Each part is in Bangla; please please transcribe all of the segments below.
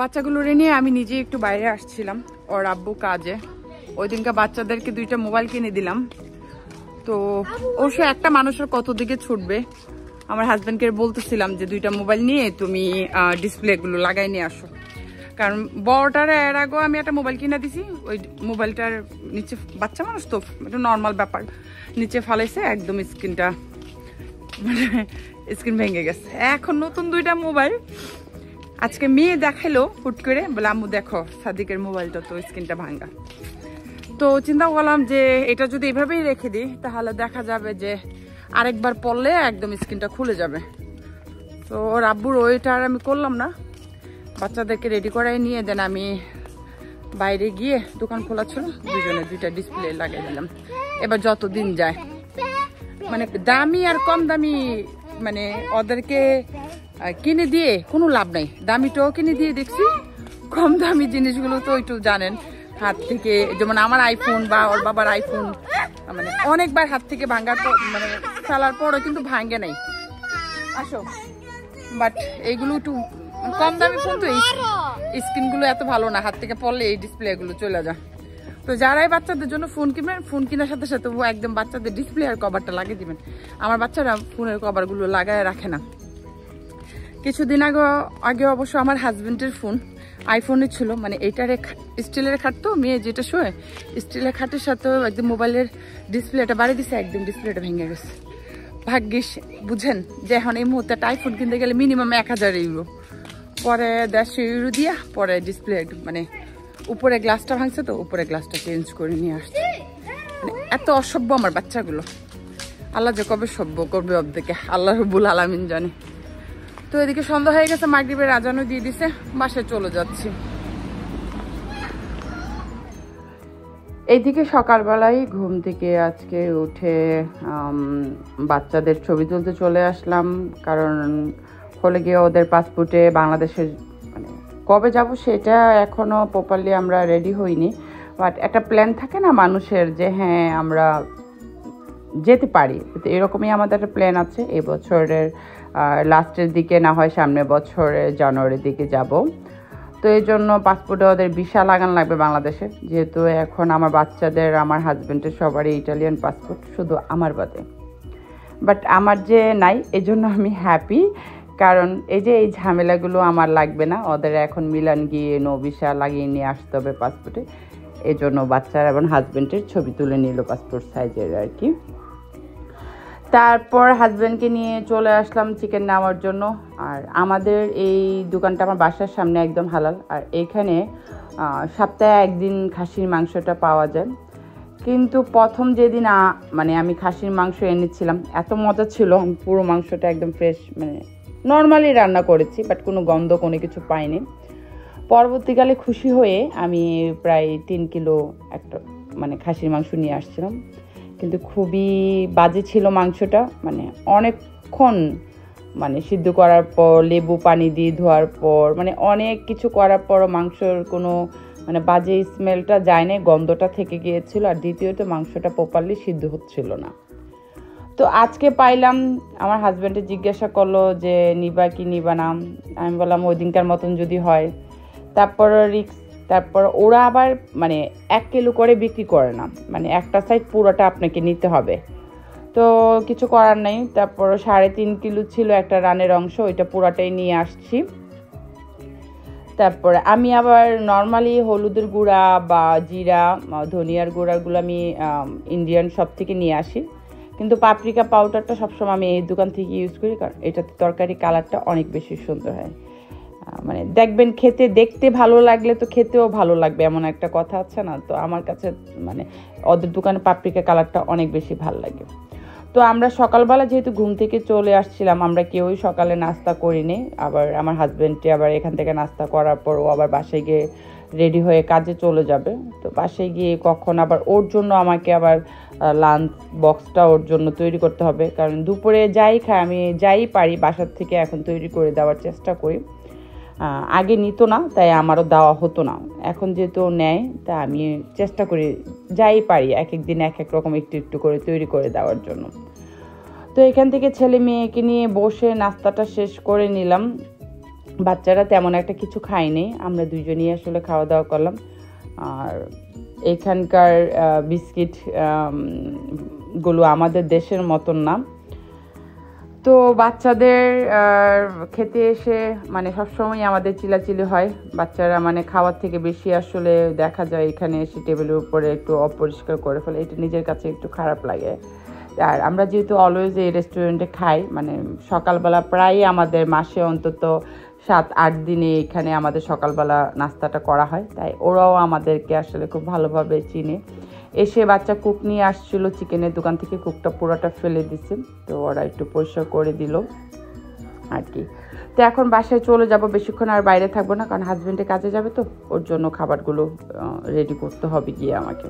বাচ্চাগুলোরে নিয়ে আমি নিজে একটু বাইরে আসছিলাম ওর আব্বু কাজে। ওই দিনকে বাচ্চাদেরকে 2টা মোবাইল কিনে দিলাম। তো অবশ্য একটা মানুষের কত দিকে ছুটবে, আমার হাজব্যান্ডকে বলতেছিলাম যে 2টা মোবাইল নিয়ে তুমি ডিসপ্লেগুলো লাগাই নিয়ে আসো, কারণ বড়টার এর আগেও আমি একটা মোবাইল কিনে দিছি। ওই মোবাইলটার নিচে বাচ্চা মানুষ তো একটু নর্মাল ব্যাপার, নিচে ফালাইছে একদম স্ক্রিনটা, মানে স্ক্রিন ভেঙে গেছে। এখন নতুন 2টা মোবাইল আজকে মেয়ে দেখালো হুট করে, বলে আম্মু দেখো সাদিকের মোবাইলটা তো স্ক্রিনটা ভাঙা। তো চিন্তা করলাম যে এটা যদি এভাবেই রেখে দিই তাহলে দেখা যাবে যে আরেকবার পড়লে একদম স্ক্রিনটা খুলে যাবে। তো ওর আব্বুর ওইটা আর আমি করলাম না, বাচ্চাদেরকে রেডি করাই নিয়ে দেন আমি বাইরে গিয়ে দোকান খোলা ছিল, 2টা ডিসপ্লে লাগিয়ে দিলাম। এবার যত দিন যায়, মানে দামি আর কম দামি, মানে ওদেরকে কিনে দিয়ে কোনো লাভ নাই। দামিটাও কিনে দিয়ে দেখছি, কম দামি জিনিসগুলো তো একটু জানেন হাত থেকে, যেমন আমার আইফোন বা ওর বাবার আইফোন, মানে অনেকবার হাত থেকে ভাঙার পর, মানে ফেলার পরও কিন্তু ভাঙে নাই। আসো, বাট এইগুলো একটু কম দামি ফোন তো, এই স্ক্রিনগুলো এত ভালো না, হাত থেকে পড়লে এই ডিসপ্লেগুলো চলে যায়। তো যারাই বাচ্চাদের জন্য ফোন কিনবেন, ফোন কেনার সাথে সাথে একদম বাচ্চাদের ডিসপ্লে আর কভারটা লাগিয়ে দিবেন। আমার বাচ্চারা ফোনের কভারগুলো লাগায় রাখে না। কিছুদিন আগে অবশ্য আমার হাজবেন্ডের ফোন আইফোনের ছিল, মানে এইটার স্টিলের খাট, তো মেয়ে যেটা শোয় স্টিলের খাটের সাথেও একদম মোবাইলের ডিসপ্লেটা বাড়িয়ে দিছে, একদম ডিসপ্লেটা ভেঙে গেছে। ভাগ্যিস বুঝেন যে এখন এই মুহূর্তে একটা আইফোন কিনতে গেলে মিনিমাম 1000 ইউরো, পরে 150 ইউরো দিয়া পরে ডিসপ্লে, মানে উপরে গ্লাসটা ভাঙছে তো উপরে গ্লাসটা চেঞ্জ করে নিয়ে আসছে। মানে এত অসভ্য আমার বাচ্চাগুলো, আল্লাহ যে কবে সভ্য করবে অর্ধেকে আল্লাহ রব্বুল আলামিন জানে। তো এদিকে সন্ধ্যা হয়ে গেছে, মাগরিবের আজানও দিয়ে দিছে, বাসায় চলে যাচ্ছি। এইদিকে সকালবেলায় ঘুম থেকে আজকে উঠে বাচ্চাদের ছবি তুলতে চলে আসলাম, কারণ হলে গিয়ে ওদের পাসপোর্টে বাংলাদেশের, মানে কবে যাব সেটা এখনো প্রপারলি আমরা রেডি হইনি, বাট একটা প্ল্যান থাকে না মানুষের যে হ্যাঁ আমরা যেতে পারি। তো এরকমই আমাদের একটা প্ল্যান আছে, এই বছরের লাস্টের দিকে না হয় সামনের বছরের জানুয়ারির দিকে যাব। তো এই জন্য পাসপোর্টে ওদের ভিসা লাগান লাগবে বাংলাদেশে, যেহেতু এখন আমার বাচ্চাদের, আমার হাজব্যান্ডের সবারই ইটালিয়ান পাসপোর্ট, শুধু আমার বাদে। বাট আমার যে নাই, এই জন্য আমি হ্যাপি, কারণ এই যে এই ঝামেলাগুলো আমার লাগবে না। ওদের এখন মিলান গিয়ে নো ভিসা লাগিয়ে নিয়ে আসতে হবে পাসপোর্টে, এই জন্য বাচ্চারা এবং হাজব্যান্ডের ছবি তুলে নিল পাসপোর্ট সাইজের আর কি। তারপর হাজব্যান্ডকে নিয়ে চলে আসলাম চিকেন নেওয়ার জন্য। আর আমাদের এই দোকানটা আমার বাসার সামনে একদম হালাল, আর এখানে সপ্তাহে একদিন খাসির মাংসটা পাওয়া যায়। কিন্তু প্রথম যেদিন মানে আমি খাসির মাংস এনেছিলাম, এত মজা ছিল, আমি পুরো মাংসটা একদম ফ্রেশ, মানে নর্মালি রান্না করেছি, বাট কোনো গন্ধ কোনো কিছু পাইনি। পরবর্তীকালে খুশি হয়ে আমি প্রায় 3 কিলো একটা মানে খাসির মাংস নিয়ে আসছিলাম, কিন্তু খুবই বাজে ছিল মাংসটা। মানে অনেকক্ষণ মানে সিদ্ধ করার পর, লেবু পানি দিয়ে ধোয়ার পর, মানে অনেক কিছু করার পরও মাংসর কোনো মানে বাজে স্মেলটা যায় না, গন্ধটা থেকে গিয়েছিল। আর দ্বিতীয়ত মাংসটা প্রপারলি সিদ্ধ হচ্ছিল না। তো আজকে পাইলাম, আমার হাজব্যান্ডে জিজ্ঞাসা করলো যে নিবা কি নিবা না, আমি বললাম ওই দিনকার মতন যদি হয়। তারপর রিক্স, তারপর ওরা আবার মানে 1 কিলো করে বিক্রি করে না, মানে একটা সাইড পুরোটা আপনাকে নিতে হবে। তো কিছু করার নেই, তারপর 3.5 কিলো ছিল একটা রানের অংশ, ওইটা পুরাটাই নিয়ে আসছি। তারপরে আমি আবার নর্মালি হলুদের গুঁড়া বা জিরা, ধনিয়ার গুঁড়াগুলো আমি ইন্ডিয়ান শপ থেকে নিয়ে আসি, কিন্তু পাপরিকা পাউডারটা সবসময় আমি এই দোকান থেকে ইউজ করি, কারণ এটাতে তরকারি কালারটা অনেক বেশি সুন্দর হয়। মানে দেখবেন খেতে, দেখতে ভালো লাগলে তো খেতেও ভালো লাগবে, এমন একটা কথা আছে না। তো আমার কাছে মানে ওদের দোকানে পাপরিকা কালারটা অনেক বেশি ভালো লাগে। তো আমরা সকালবেলা যেহেতু ঘুম থেকে চলে আসছিলাম, আমরা কেউই সকালে নাস্তা করিনি। আবার আমার হাজব্যান্ডটি আবার এখান থেকে নাস্তা করার পর ও আবার বাসায় গিয়ে রেডি হয়ে কাজে চলে যাবে। তো বাসায় গিয়ে কখন আবার ওর জন্য আমাকে আবার লাঞ্চ বক্সটা ওর জন্য তৈরি করতে হবে, কারণ দুপুরে যাই খাই, আমি যাই পারি বাসার থেকে এখন তৈরি করে দেওয়ার চেষ্টা করি। আগে নিত না, তাই আমারও দেওয়া হতো না, এখন যেহেতু নেয় তা আমি চেষ্টা করি যাই পারি এক এক দিন এক এক রকম একটু একটু করে তৈরি করে দেওয়ার জন্য। তো এখান থেকে ছেলে মেয়েকে নিয়ে বসে নাস্তাটা শেষ করে নিলাম। বাচ্চারা তেমন একটা কিছু খায়নি, আমরা দুজনেই আসলে খাওয়া দাওয়া করলাম। আর এখানকার বিস্কিট গুলো আমাদের দেশের মতন না। তো বাচ্চাদের খেতে এসে মানে সবসময় আমাদের চিলাচিলি হয়, বাচ্চারা মানে খাওয়ার থেকে বেশি আসলে দেখা যায় এখানে এসে টেবিলের উপরে একটু অপরিষ্কার করে ফেলে, এটা নিজের কাছে একটু খারাপ লাগে। আর আমরা যেহেতু অলওয়েজ এই রেস্টুরেন্টে খাই, মানে সকালবেলা প্রায় আমাদের মাসে অন্তত 7-8 দিনে এখানে আমাদের সকালবেলা নাস্তাটা করা হয়, তাই ওরাও আমাদেরকে আসলে খুব ভালোভাবে চিনে। এসে বাচ্চা কুক নিয়ে আসছিল চিকেনের দোকান থেকে, কুকটা পুরোটা ফেলে দিছে, তো ওরা একটু পরিষ্কার করে দিল আর কি। তো এখন বাসায় চলে যাব, বেশিক্ষণ আর বাইরে থাকবো না, কারণ হাজব্যান্ডে কাজে যাবে, তো ওর জন্য খাবারগুলো রেডি করতে হবে গিয়ে আমাকে।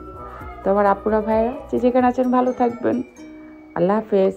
তো আমার আপুরা ভাইরা যে যেখানে আছেন ভালো থাকবেন, আল্লাহ হাফেজ।